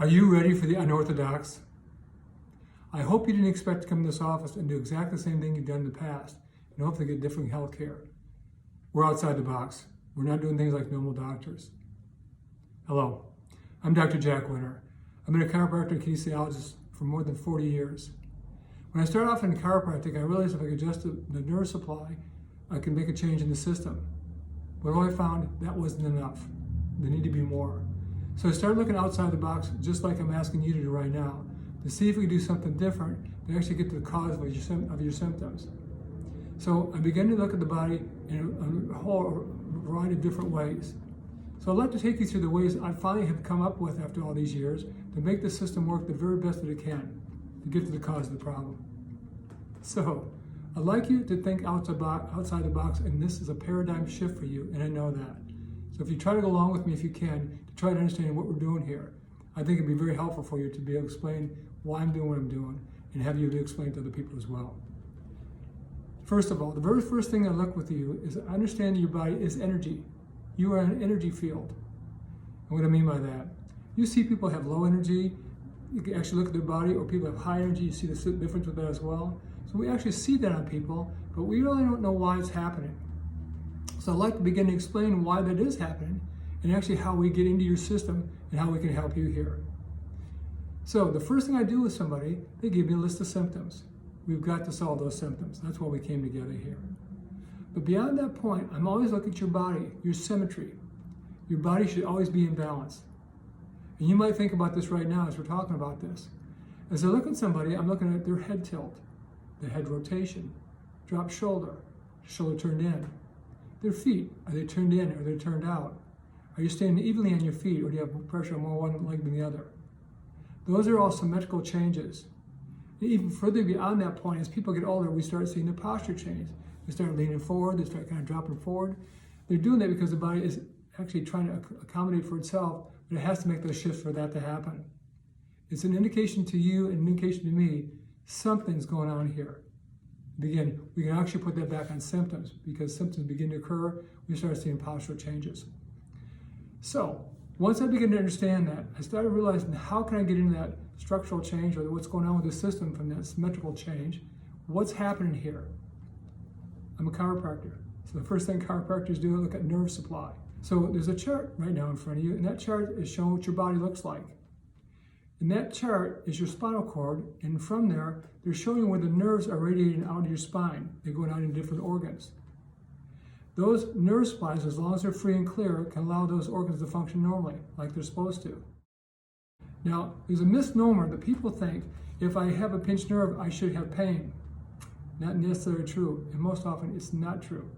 Are you ready for the unorthodox? I hope you didn't expect to come to this office and do exactly the same thing you've done in the past and hopefully get different health care. We're outside the box. We're not doing things like normal doctors. Hello, I'm Dr. Jack Winter. I've been a chiropractor and kinesiologist for more than 40 years. When I started off in chiropractic, I realized if I could adjust the nerve supply, I could make a change in the system. But what I found, that wasn't enough. There needed to be more. So I started looking outside the box, just like I'm asking you to do right now, to see if we could do something different to actually get to the cause of your symptoms. So I began to look at the body in a whole variety of different ways. So I'd like to take you through the ways I finally have come up with after all these years to make the system work the very best that it can to get to the cause of the problem. So I'd like you to think outside the box, and this is a paradigm shift for you, and I know that. So if you try to go along with me if you can, to try to understand what we're doing here, I think it'd be very helpful for you to be able to explain why I'm doing what I'm doing and have you explain to other people as well. First of all, the very first thing I look with you is understand your body is energy. You are an energy field. And what I mean by that, you see people have low energy, you can actually look at their body, or people have high energy, you see the difference with that as well. So we actually see that on people, but we really don't know why it's happening. So I'd like to begin to explain why that is happening and actually how we get into your system and how we can help you here. So the first thing I do with somebody, they give me a list of symptoms. We've got to solve those symptoms. That's why we came together here. But beyond that point, I'm always looking at your body, your symmetry. Your body should always be in balance. And you might think about this right now as we're talking about this. As I look at somebody, I'm looking at their head tilt, the head rotation, drop shoulder turned in. Their feet, are they turned in or are they turned out? Are you standing evenly on your feet, or do you have pressure on more one leg than the other? Those are all symmetrical changes. And even further beyond that point, as people get older, we start seeing the posture change. They start leaning forward, they start kind of dropping forward. They're doing that because the body is actually trying to accommodate for itself, but it has to make those shifts for that to happen. It's an indication to you and an indication to me, something's going on here. Again, we can actually put that back on symptoms, because symptoms begin to occur, we start seeing postural changes. So, once I begin to understand that, I started realizing how can I get into that structural change, or what's going on with the system from that symmetrical change. What's happening here? I'm a chiropractor. So the first thing chiropractors do is look at nerve supply. So there's a chart right now in front of you, and that chart is showing what your body looks like. And that chart is your spinal cord, and from there, they're showing where the nerves are radiating out of your spine. They're going out in different organs. Those nerve supplies, as long as they're free and clear, can allow those organs to function normally, like they're supposed to. Now, there's a misnomer that people think, if I have a pinched nerve, I should have pain. Not necessarily true, and most often it's not true.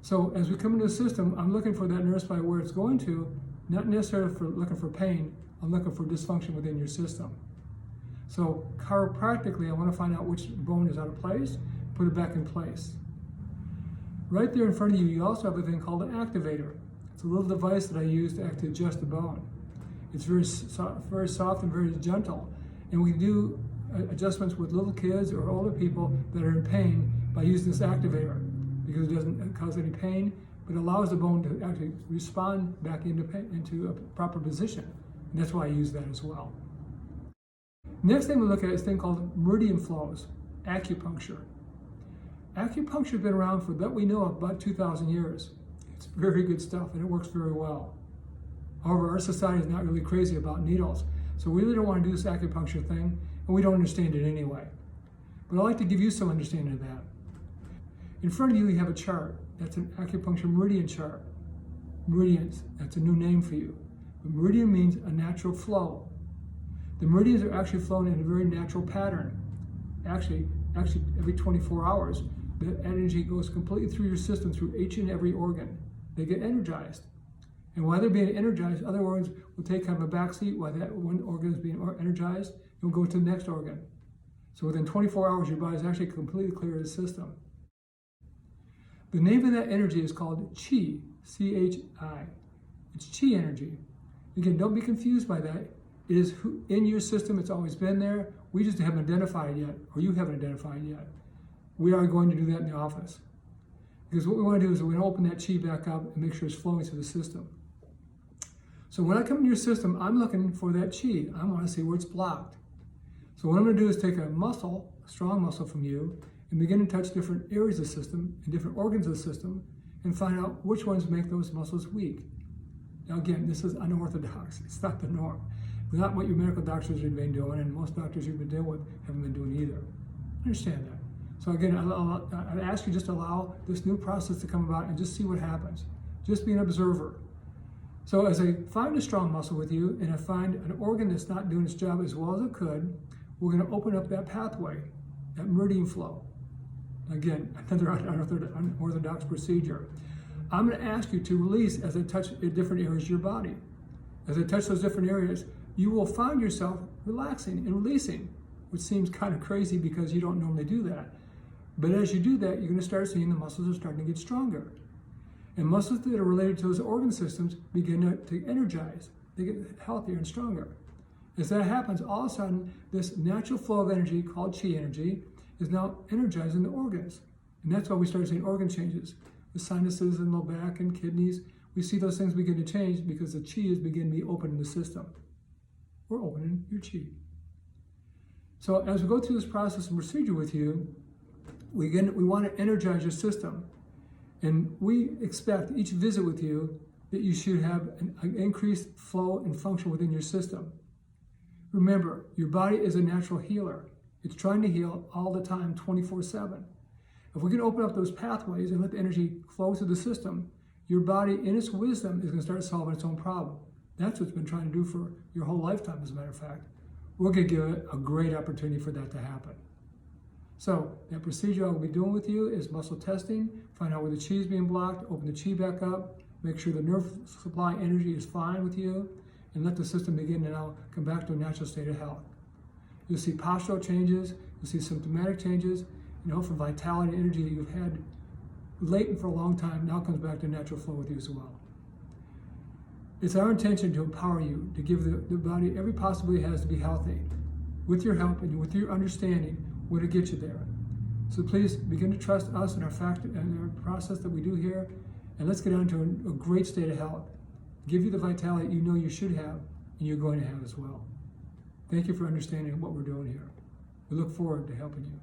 So as we come into the system, I'm looking for that nerve supply where it's going to, not necessarily for looking for pain, I'm looking for dysfunction within your system. So chiropractically, I want to find out which bone is out of place, put it back in place. Right there in front of you, you also have a thing called an activator. It's a little device that I use to actually adjust the bone. It's very soft and very gentle. And we do adjustments with little kids or older people that are in pain by using this activator, because it doesn't cause any pain, but it allows the bone to actually respond back into a proper position. And that's why I use that as well. Next thing we look at is a thing called meridian flows, acupuncture. Acupuncture has been around for, that we know of, about 2,000 years. It's very good stuff, and it works very well. However, our society is not really crazy about needles, so we really don't want to do this acupuncture thing, and we don't understand it anyway. But I'd like to give you some understanding of that. In front of you, you have a chart. That's an acupuncture meridian chart. Meridians, that's a new name for you. But meridian means a natural flow. The meridians are actually flowing in a very natural pattern. Actually, every 24 hours, the energy goes completely through your system, through each and every organ. They get energized. And while they're being energized, other organs will take kind of a backseat while that one organ is being energized, and will go to the next organ. So within 24 hours, your body is actually completely clear of the system. The name of that energy is called Qi, C-H-I. It's Qi energy. Again, don't be confused by that. It is in your system, it's always been there. We just haven't identified it yet, or you haven't identified it yet. We are going to do that in the office. Because what we want to do is we want to open that Qi back up and make sure it's flowing through the system. So when I come into your system, I'm looking for that chi. I want to see where it's blocked. So what I'm going to do is take a muscle, a strong muscle from you, and begin to touch different areas of the system and different organs of the system and find out which ones make those muscles weak. Now again, this is unorthodox. It's not the norm. It's not what your medical doctors have been doing, and most doctors you've been dealing with haven't been doing either. Understand that. So again, I ask you just to allow this new process to come about and just see what happens. Just be an observer. So as I find a strong muscle with you and I find an organ that's not doing its job as well as it could, we're going to open up that pathway, that meridian flow. Again, another unorthodox procedure. I'm going to ask you to release as I touch different areas of your body. As I touch those different areas, you will find yourself relaxing and releasing, which seems kind of crazy because you don't normally do that. But as you do that, you're going to start seeing the muscles are starting to get stronger. And muscles that are related to those organ systems begin to energize. They get healthier and stronger. As that happens, all of a sudden, this natural flow of energy called chi energy is now energizing the organs. And that's why we start seeing organ changes. The sinuses and low back and kidneys, we see those things begin to change because the chi is beginning to be open in the system. We're opening your chi. So as we go through this process and procedure with you, we want to energize your system. And we expect each visit with you that you should have an increased flow and function within your system. Remember, your body is a natural healer. It's trying to heal all the time, 24/7. If we can open up those pathways and let the energy flow through the system, your body, in its wisdom, is going to start solving its own problem. That's what it's been trying to do for your whole lifetime, as a matter of fact. We're going to give it a great opportunity for that to happen. So that procedure I'll be doing with you is muscle testing, find out where the chi is being blocked, open the chi back up, make sure the nerve supply energy is fine with you, and let the system begin to now come back to a natural state of health. You'll see postural changes, you'll see symptomatic changes, and hopefully vitality and energy that you've had latent for a long time now comes back to natural flow with you as well. It's our intention to empower you, to give the body every possibility it has to be healthy. With your help and with your understanding, we're to get you there. So please begin to trust us and our process that we do here, and let's get on to a great state of health. Give you the vitality you know you should have and you're going to have as well. Thank you for understanding what we're doing here. We look forward to helping you.